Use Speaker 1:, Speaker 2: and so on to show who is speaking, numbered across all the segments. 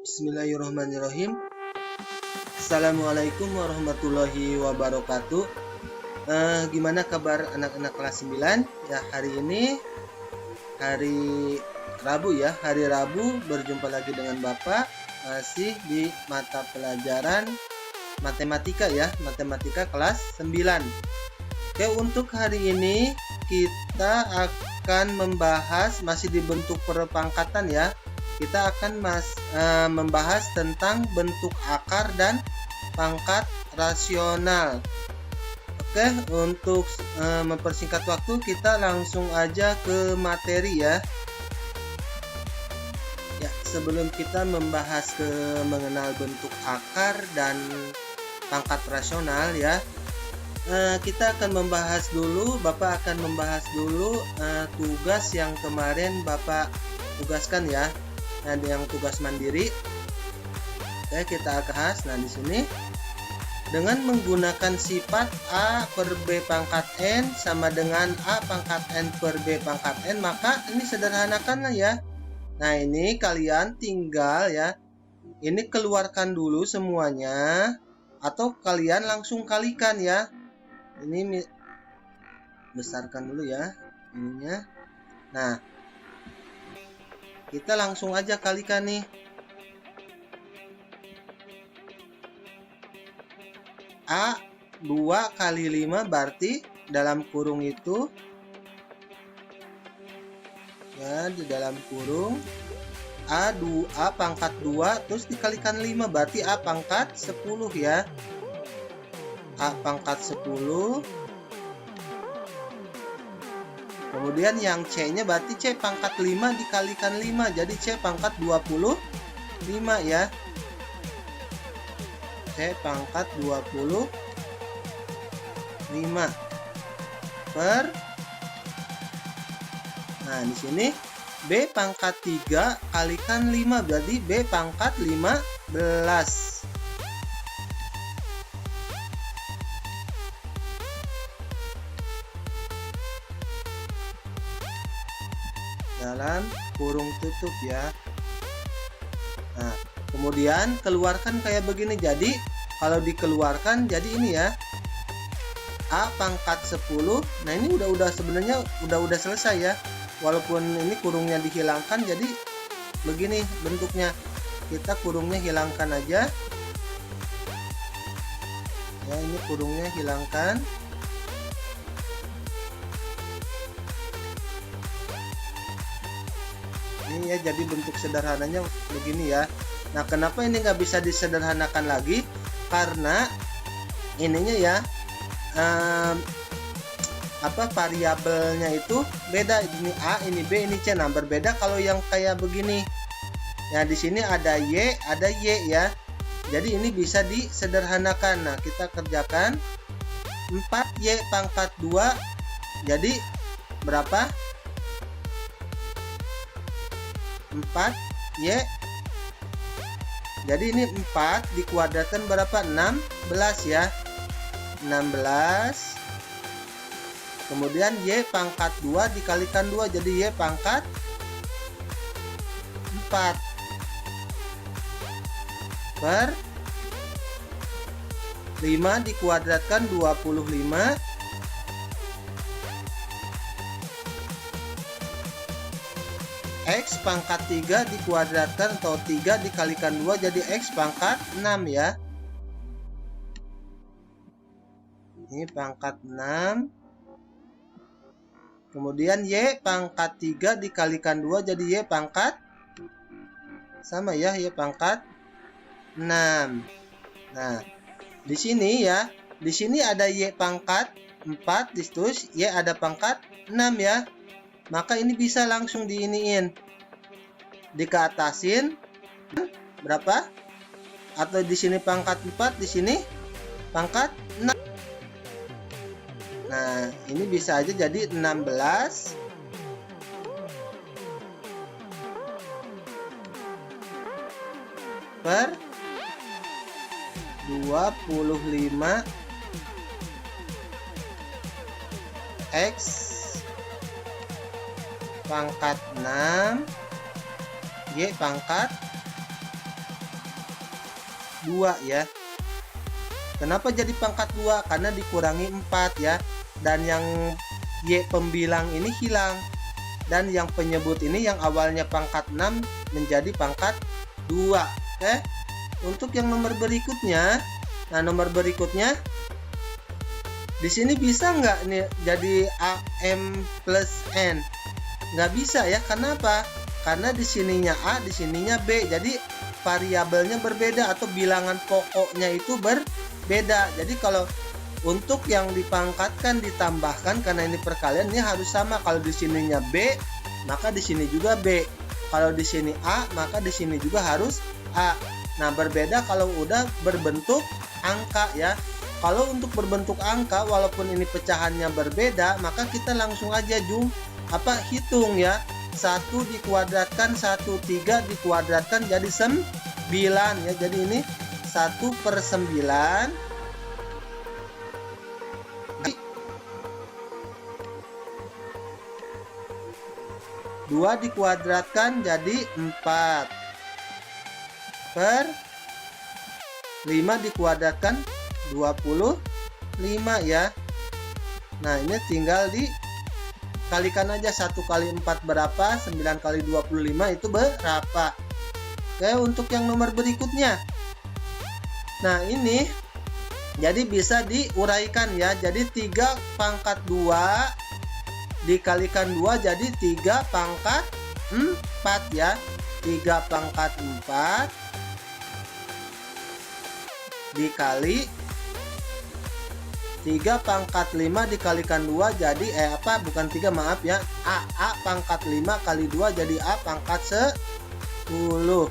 Speaker 1: Bismillahirrahmanirrahim. Assalamualaikum warahmatullahi wabarakatuh. Gimana kabar anak-anak kelas 9? Ya, hari ini hari Rabu ya. Hari Rabu berjumpa lagi dengan Bapak masih di mata pelajaran matematika ya, matematika kelas 9. Oke, untuk hari ini kita akan membahas masih di bentuk perpangkatan ya. Kita akan membahas tentang bentuk akar dan pangkat rasional. Oke, untuk mempersingkat waktu kita langsung aja ke materi ya. Ya, sebelum kita membahas mengenal bentuk akar dan pangkat rasional ya, kita akan membahas dulu, Bapak akan membahas dulu tugas yang kemarin Bapak tugaskan ya. Nah, yang tugas mandiri, oke, kita bahas. Nah, di sini dengan menggunakan sifat A per B pangkat N sama dengan A pangkat N per B pangkat N, maka ini sederhanakan ya. Nah, ini kalian tinggal ya, ini keluarkan dulu semuanya, atau kalian langsung kalikan ya. Ini besarkan dulu ya ininya. Nah, kita langsung aja kalikan nih. A 2 kali 5 berarti dalam kurung itu ya, di dalam kurung A pangkat 2 terus dikalikan 5 berarti A pangkat 10 ya. A pangkat 10. Kemudian yang C-nya berarti C pangkat 5 dikalikan 5. Jadi C pangkat 25 ya. C pangkat 25 per. Nah, di sini B pangkat 3 kalikan 5 berarti B pangkat 15. Dalam kurung tutup ya. Nah, kemudian keluarkan kayak begini. Jadi kalau dikeluarkan jadi ini ya, A pangkat 10. Nah, ini udah sebenarnya udah selesai ya. Walaupun ini kurungnya dihilangkan, jadi begini bentuknya. Kita kurungnya hilangkan aja ya, ini kurungnya hilangkan. Ini ya, jadi bentuk sederhananya begini ya. Nah, kenapa ini nggak bisa disederhanakan lagi? Karena ininya ya, variabelnya itu beda. Ini A, ini B, ini C. Nah, berbeda kalau yang kayak begini. Ya, di sini ada Y, ada Y ya. Jadi ini bisa disederhanakan. Nah, kita kerjakan 4Y pangkat 2. Jadi berapa? 4Y. Jadi ini 4 dikuadratkan berapa? 16 ya. 16. Kemudian Y pangkat 2 dikalikan 2 jadi Y pangkat 4 per 5 dikuadratkan 25. X pangkat 3 dikuadratkan atau 3 dikalikan 2 jadi X pangkat 6 ya. Ini pangkat 6. Kemudian Y pangkat 3 dikalikan 2 jadi Y pangkat sama ya, Y pangkat 6. Nah, di sini ya, di sini ada Y pangkat 4, terus Y ada pangkat 6 ya. Maka ini bisa langsung diiniin, dikeatasin berapa? Atau di sini pangkat 4, di sini pangkat 6. Nah, ini bisa aja jadi 16 per 25 X pangkat 6, Y pangkat 2 ya. Kenapa jadi pangkat 2? Karena dikurangi 4 ya. Dan yang Y pembilang ini hilang. Dan yang penyebut ini yang awalnya pangkat 6 menjadi pangkat 2. Oke. Untuk yang nomor berikutnya, nah nomor berikutnya di sini bisa nggak nih jadi AM plus N? Nggak bisa ya. Kenapa? Karena di sininya A, di sininya B. Jadi variabelnya berbeda atau bilangan pokoknya itu berbeda. Jadi kalau untuk yang dipangkatkan ditambahkan karena ini perkalian ini harus sama. Kalau di sininya B, maka di sini juga B. Kalau di sini A, maka di sini juga harus A. Nah, berbeda kalau udah berbentuk angka ya. Kalau untuk berbentuk angka walaupun ini pecahannya berbeda, maka kita langsung aja hitung ya. 1 dikuadratkan 1, 3 dikuadratkan jadi 9 ya. Jadi ini 1/9 2 dikuadratkan jadi 4 per 5 dikuadratkan 25 ya. Nah ini tinggal dikalikan aja. 1 kali 4 berapa, 9 kali 25 itu berapa. Oke, untuk yang nomor berikutnya, nah ini jadi bisa diuraikan ya. Jadi 3 pangkat 2 dikalikan 2 jadi 3 pangkat 4 ya. 3 pangkat 4 dikali 3 pangkat 5 dikalikan 2 jadi bukan 3 maaf ya. A pangkat 5 kali 2 jadi A pangkat 10.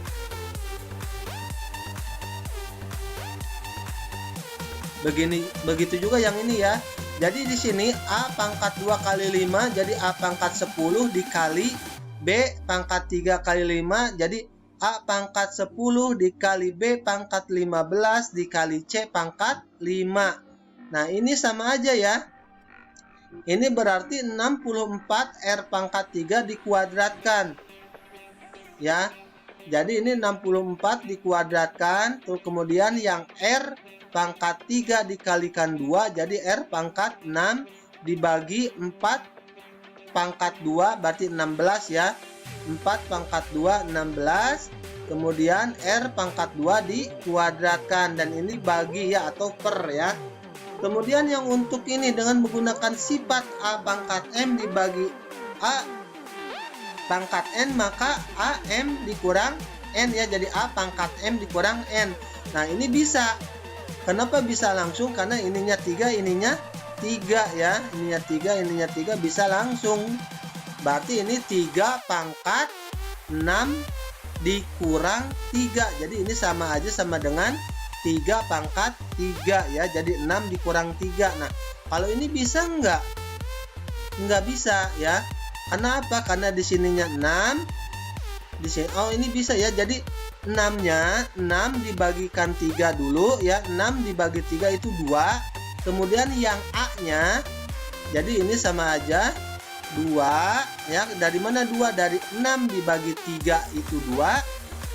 Speaker 1: Begitu juga yang ini ya. Jadi di sini A pangkat 2 kali 5 jadi A pangkat 10 dikali B pangkat 3 kali 5 jadi A pangkat 10 dikali B pangkat 15 dikali C pangkat 5. Nah ini sama aja ya. Ini berarti 64 R pangkat 3 dikuadratkan ya. Jadi ini 64 dikuadratkan. Terus kemudian yang R pangkat 3 dikalikan 2 jadi R pangkat 6 dibagi 4 pangkat 2 berarti 16 ya. 4 pangkat 2 16. Kemudian R pangkat 2 dikuadratkan dan ini bagi ya atau per ya. Kemudian yang untuk ini dengan menggunakan sifat A pangkat M dibagi A pangkat N, maka AM dikurang N ya. Jadi A pangkat M dikurang N. Nah ini bisa. Kenapa bisa langsung? Karena ininya 3, ininya 3 ya. Ininya 3, ininya 3 bisa langsung. Berarti ini 3 pangkat 6 dikurang 3. Jadi ini sama aja sama dengan 3 pangkat 3 ya. Jadi 6 dikurang 3. Nah kalau ini bisa nggak? Nggak bisa ya. Kenapa? Karena di sininya 6. Di sini, oh ini bisa ya. Jadi 6-nya 6 dibagikan 3 dulu ya. 6 dibagi 3 itu 2. Kemudian yang A-nya, jadi ini sama aja 2 ya. Dari mana 2? Dari 6 dibagi 3 itu 2.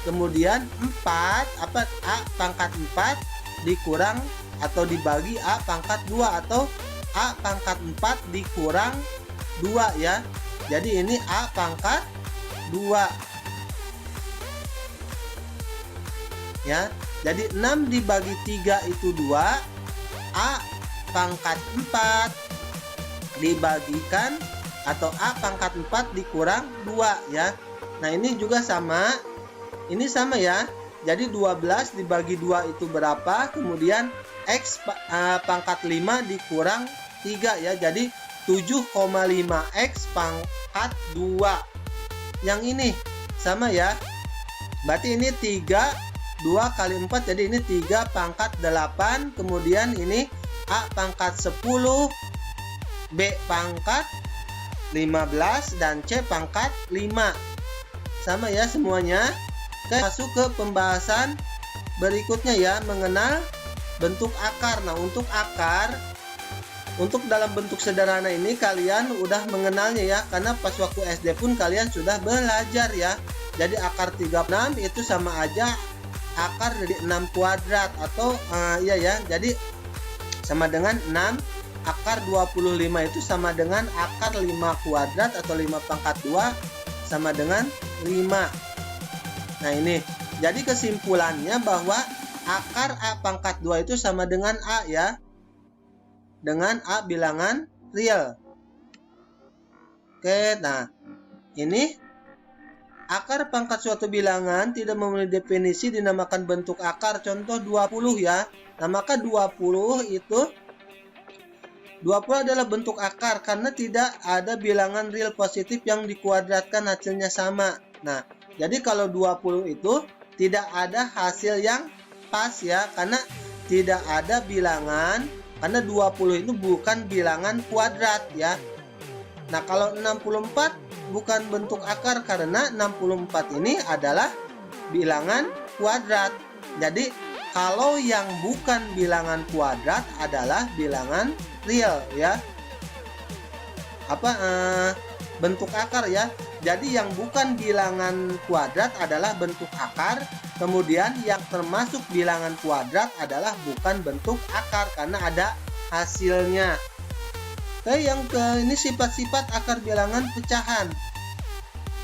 Speaker 1: Kemudian 4 A pangkat 4 dikurang atau dibagi A pangkat 2 atau A pangkat 4 dikurang 2 ya. Jadi ini A pangkat 2 ya. Jadi 6 dibagi 3 itu 2. A pangkat 4 dibagikan atau A pangkat 4 dikurang 2 ya. Nah ini juga sama. Ini sama ya. Jadi 12 dibagi 2 itu berapa? Kemudian X pangkat 5 dikurang 3 ya. Jadi 7,5X pangkat 2. Yang ini sama ya. Berarti ini 3 2 kali 4 jadi ini 3 pangkat 8. Kemudian ini A pangkat 10, B pangkat 15 dan C pangkat 5. Sama ya semuanya. Oke, masuk ke pembahasan berikutnya ya, mengenal bentuk akar. Nah untuk akar Untuk dalam bentuk sederhana ini kalian udah mengenalnya ya, karena pas waktu SD pun kalian sudah belajar ya. Jadi akar 36 itu sama aja akar dari 6 kuadrat atau iya ya. Jadi sama dengan 6. Akar 25 itu sama dengan akar 5 kuadrat atau 5 pangkat 2 sama dengan 5. Nah ini, jadi kesimpulannya bahwa akar A pangkat 2 itu sama dengan A ya. Dengan A bilangan real. Oke, nah ini akar pangkat suatu bilangan tidak memenuhi definisi dinamakan bentuk akar. Contoh 20 ya. Nah maka 20 adalah bentuk akar karena tidak ada bilangan real positif yang dikuadratkan hasilnya sama. Nah jadi kalau 20 itu tidak ada hasil yang pas ya, karena tidak ada bilangan. Karena 20 itu bukan bilangan kuadrat ya. Nah kalau 64 bukan bentuk akar karena 64 ini adalah bilangan kuadrat. Jadi kalau yang bukan bilangan kuadrat adalah bilangan real ya. Bentuk akar ya. Jadi yang bukan bilangan kuadrat adalah bentuk akar. Kemudian yang termasuk bilangan kuadrat adalah bukan bentuk akar karena ada hasilnya. Oke, ini sifat-sifat akar bilangan pecahan.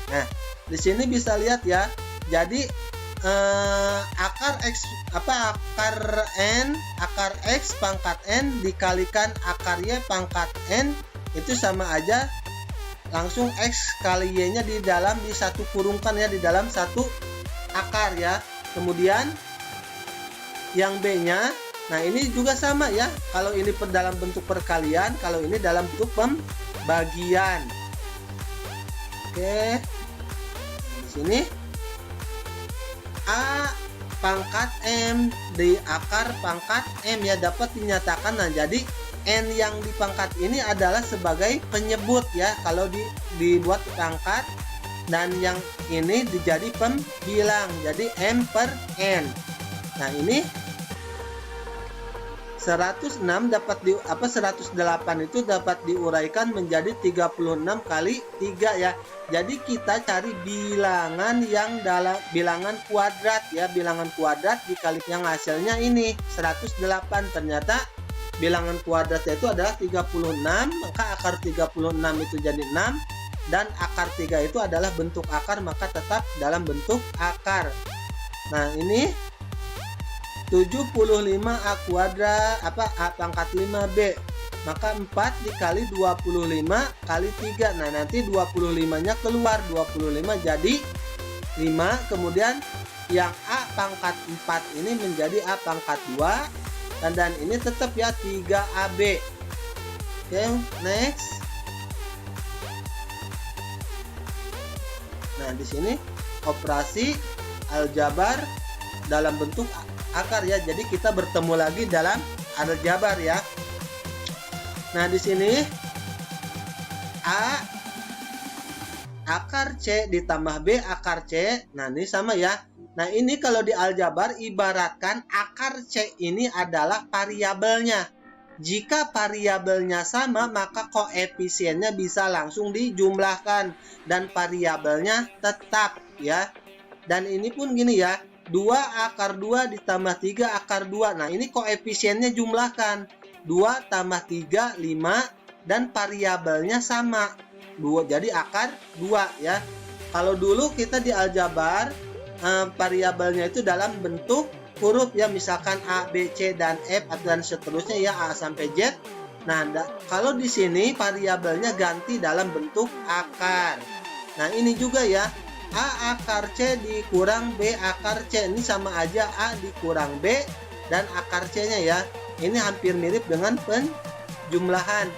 Speaker 1: Nah, di sini bisa lihat ya. Jadi akar x pangkat n dikalikan akar y pangkat n itu sama aja langsung x kali y-nya di satu kurungkan ya, di dalam satu akar ya. Kemudian yang B-nya, nah ini juga sama ya. Kalau ini dalam bentuk perkalian, kalau ini dalam bentuk pembagian. Oke. Di sini A pangkat M di akar pangkat M ya dapat dinyatakan. Nah, jadi N yang di pangkat ini adalah sebagai penyebut ya kalau dibuat pangkat, dan yang ini dijadi pembilang, jadi M per N. Nah ini 106 108 itu dapat diuraikan menjadi 36 kali 3 ya. Jadi kita cari bilangan yang dalam bilangan kuadrat ya, bilangan kuadrat dikali yang hasilnya ini 108. Ternyata bilangan kuadratnya itu adalah 36, maka akar 36 itu jadi 6. Dan akar 3 itu adalah bentuk akar, maka tetap dalam bentuk akar. Nah ini 75 A kuadrat A pangkat 5B, maka 4 dikali 25 kali 3. Nah nanti 25 nya keluar, 25 jadi 5. Kemudian yang A pangkat 4 ini menjadi A pangkat 2, dan ini tetap ya 3AB. Oke, next. Nah, di sini operasi aljabar dalam bentuk akar ya. Jadi kita bertemu lagi dalam aljabar ya. Nah, di sini A akar C ditambah B akar C. Nah, ini sama ya. Nah, ini kalau di aljabar ibaratkan akar C ini adalah variabelnya. Jika variabelnya sama, maka koefisiennya bisa langsung dijumlahkan dan variabelnya tetap ya. Dan ini pun gini ya, 2 akar 2 ditambah 3 akar 2. Nah, ini koefisiennya jumlahkan. 2 tambah 3 5 dan variabelnya sama. 2 jadi akar 2 ya. Kalau dulu kita di aljabar variabelnya itu dalam bentuk huruf ya, misalkan A, B, C dan F dan seterusnya ya, A sampai Z. Nah, kalau di sini variabelnya ganti dalam bentuk akar. Nah, ini juga ya, A akar C dikurang B akar C, ini sama aja A dikurang B dan akar C-nya ya. Ini hampir mirip dengan penjumlahan.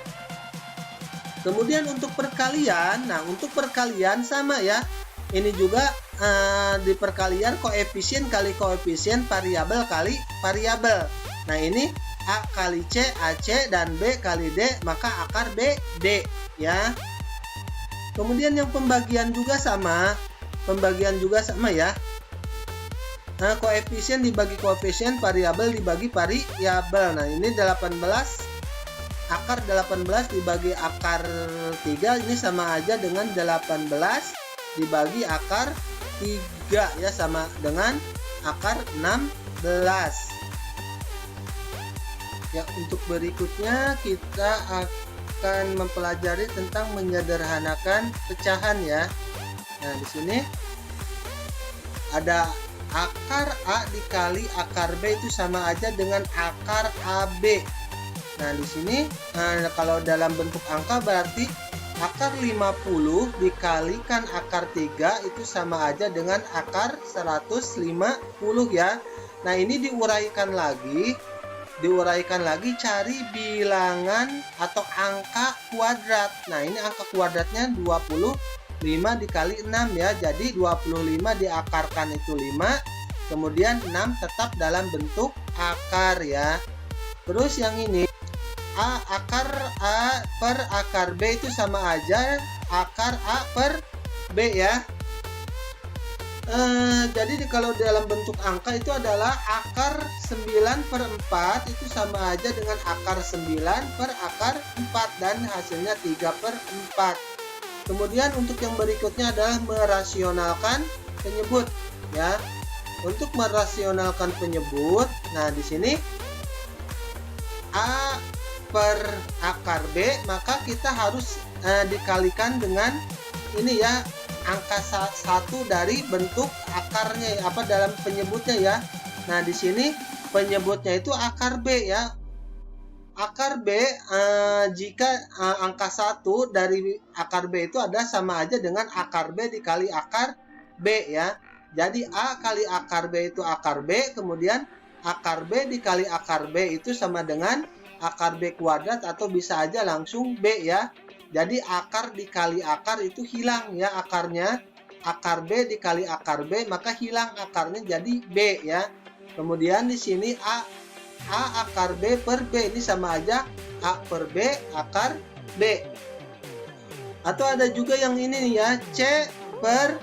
Speaker 1: Kemudian untuk perkalian, nah untuk perkalian sama ya. Ini juga di perkalian koefisien kali koefisien, variabel kali variabel. Nah ini A kali C AC dan B kali D, maka akar B D ya. Kemudian yang pembagian juga sama ya. Nah, koefisien dibagi koefisien, variabel dibagi variabel. Nah ini 18 akar 18 dibagi akar 3 ini sama aja dengan 18 dibagi akar 3 ya, sama dengan akar 16. Ya, untuk berikutnya kita akan mempelajari tentang menyederhanakan pecahan ya. Nah, di sini ada akar A dikali akar B itu sama aja dengan akar AB. Nah, di sini kalau dalam bentuk angka berarti akar 50 dikalikan akar 3 itu sama aja dengan akar 150 ya. Nah, ini diuraikan lagi cari bilangan atau angka kuadrat. Nah, ini angka kuadratnya 25 dikali 6 ya. Jadi 25 diakarkan itu 5, kemudian 6 tetap dalam bentuk akar ya. Terus yang ini akar A per akar B itu sama aja akar A per B ya. Jadi kalau dalam bentuk angka itu adalah akar 9 per 4 itu sama aja dengan akar 9 per akar 4 dan hasilnya 3 per 4. Kemudian untuk yang berikutnya adalah merasionalkan penyebut ya. Untuk merasionalkan penyebut, nah di sini A per akar B, maka kita harus dikalikan dengan ini ya, angka 1 dari bentuk akarnya dalam penyebutnya ya. Nah, di sini penyebutnya itu akar B ya. Akar B jika angka 1 dari akar B itu ada sama aja dengan akar B dikali akar B ya. Jadi A kali akar B itu akar B, kemudian akar B dikali akar B itu sama dengan akar B kuadrat atau bisa aja langsung B ya. Jadi akar dikali akar itu hilang ya akarnya. Akar B dikali akar B maka hilang akarnya jadi B ya. Kemudian di sini A akar B per B ini sama aja A per B akar B. Atau ada juga yang ini nih ya, C per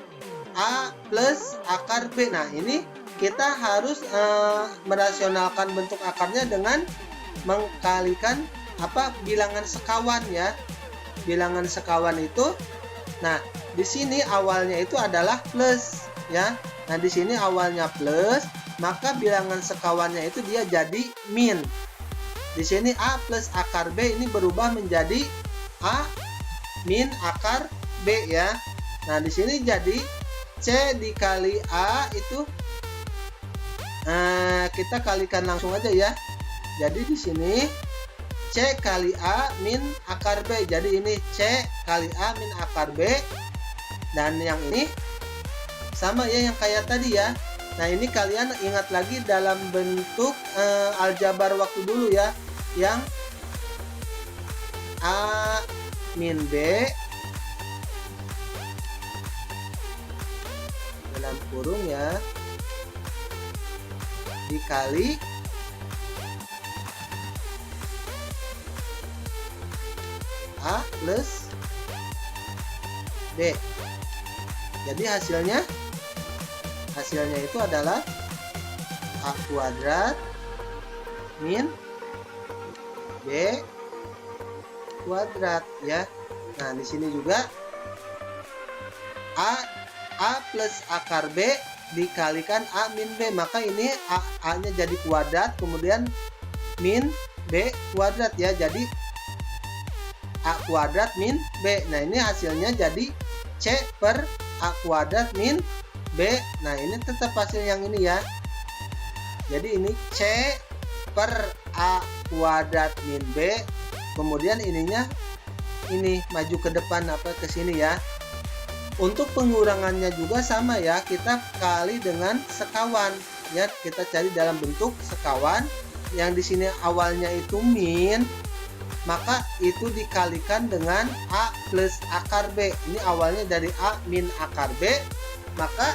Speaker 1: A plus akar B. Nah, ini kita harus merasionalkan bentuk akarnya dengan mengkalikan bilangan sekawan ya. Bilangan sekawan itu, nah di sini awalnya itu adalah plus ya. Nah, di sini awalnya plus, maka bilangan sekawannya itu dia jadi min. Di sini A plus akar B ini berubah menjadi A min akar B ya. Nah, di sini jadi C dikali A itu kita kalikan langsung aja ya. Jadi di sini C kali A min akar B. Jadi ini C kali A min akar B. Dan yang ini sama ya yang kayak tadi ya. Nah, ini kalian ingat lagi dalam bentuk aljabar waktu dulu ya. Yang A min B dalam kurung ya dikali A plus B. Jadi hasilnya itu adalah A kuadrat min B kuadrat ya. Nah, di sini juga A plus akar B dikalikan A min B, maka ini A-nya jadi kuadrat, kemudian min B kuadrat ya. Jadi A kuadrat min B. Nah, ini hasilnya jadi C per A kuadrat min B. Nah, ini tetap hasil yang ini ya. Jadi ini C per A kuadrat min B. Kemudian ininya ini maju ke depan ke sini ya. Untuk pengurangannya juga sama ya. Kita kali dengan sekawan ya. Kita cari dalam bentuk sekawan. Yang di sini awalnya itu min, maka itu dikalikan dengan A plus akar B. Ini awalnya dari A min akar B, maka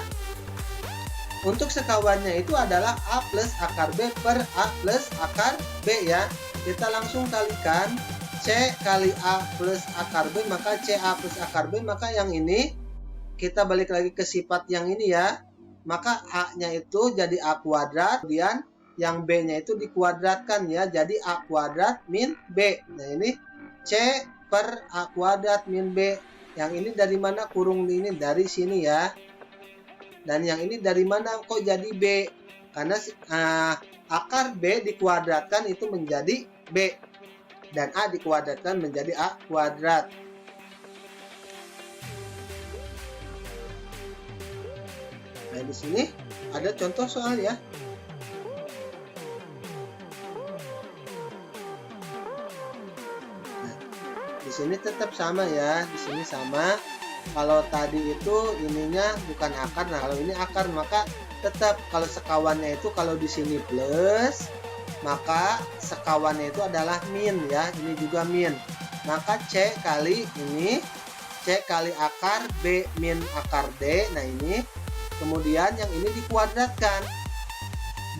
Speaker 1: untuk sekawannya itu adalah A plus akar B per A plus akar B ya. Kita langsung kalikan C kali A plus akar B, maka CA plus akar B, maka yang ini kita balik lagi ke sifat yang ini ya. Maka A-nya itu jadi A kuadrat, kemudian yang B-nya itu dikuadratkan ya. Jadi A kuadrat min B. Nah, ini C per A kuadrat min B. Yang ini dari mana kurung ini? Dari sini ya. Dan yang ini dari mana kok jadi B? Karena akar B dikuadratkan itu menjadi B. Dan A dikuadratkan menjadi A kuadrat. Nah, di sini ada contoh soal ya. Nah, di sini tetap sama ya. Di sini sama. Kalau tadi itu ininya bukan akar. Nah, kalau ini akar, maka tetap kalau sekawannya itu kalau di sini plus, maka sekawannya itu adalah min ya. Ini juga min. Maka C kali ini, C kali akar B min akar D. Nah, ini. Kemudian yang ini dikuadratkan.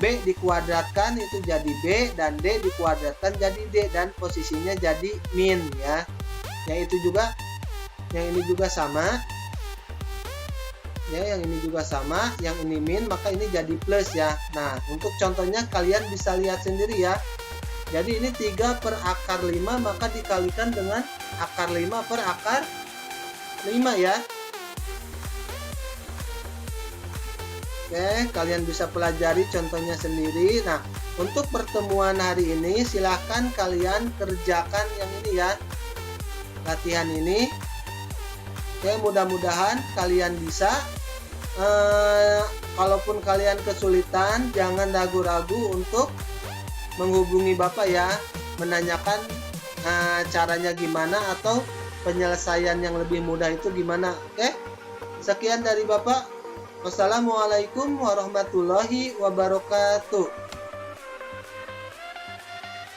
Speaker 1: B dikuadratkan itu jadi B, dan D dikuadratkan jadi D, dan posisinya jadi min ya. Yang ini juga sama. Ya, yang ini juga sama, yang ini min, maka ini jadi plus ya. Nah, untuk contohnya kalian bisa lihat sendiri ya. Jadi ini 3 per akar 5, maka dikalikan dengan akar 5 per akar 5 ya. Oke, kalian bisa pelajari contohnya sendiri. Nah, untuk pertemuan hari ini silahkan kalian kerjakan yang ini ya, latihan ini. Oke, mudah-mudahan kalian bisa. Kalaupun kalian kesulitan, jangan ragu-ragu untuk menghubungi Bapak ya, menanyakan caranya gimana atau penyelesaian yang lebih mudah itu gimana. Oke, sekian dari Bapak. Wassalamualaikum warahmatullahi wabarakatuh.